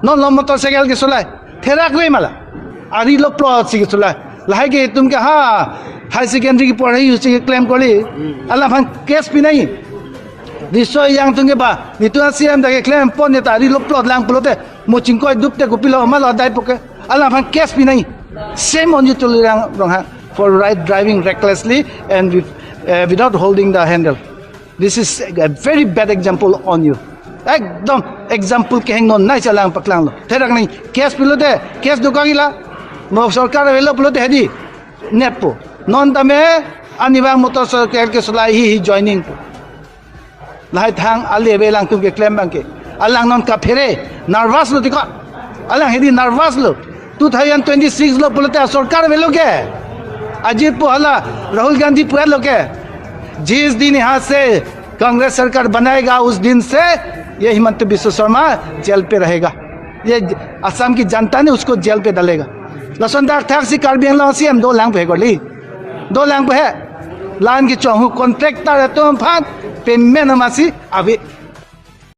non lo motorcycle ke sulai therak goi mala ari lo plot si ke sulai lai ke tum ke ha high secondary ki पढ़ाई उसे claim koli Allah phan case pi nahi diso yang tung ke ba ni tu asiam da ke claim pon ne tari lo plot lang plote mo chingkoi dupte ko pilo ma lo dai poke Allah phan case pi nahi shame on you to wrong for driving recklessly and without holding the handle. This is a very bad example on you. Ekdom example ke heng non nai chalang paklang lo therak nahi case pilote case do kagila mo sarkar velo pilote hedi nepo non tame anibang motorcycle ke sulai hi joining lai thang ale belang tu ke claim bang ke alang non ka phere nervous lo dikha alang hedi nervous lo 2026 lo pilote sarkar velo ke Ajit पोहला Rahul Gandhi पुआलो के जिस दिन यहाँ से कांग्रेस सरकार बनाएगा उस दिन से ये हिमंत बिश्व शर्मा जेल पे रहेगा। ये असम की जनता ने उसको जेल पे डालेगा। लसनदार थाक्सी कार्बी अंगलासी हम 2 लाख पे गोली 2 लाख पे है लाइन की चौहू कॉन्ट्रैक्टर है तो हम फान पेमेंट हमासी अभी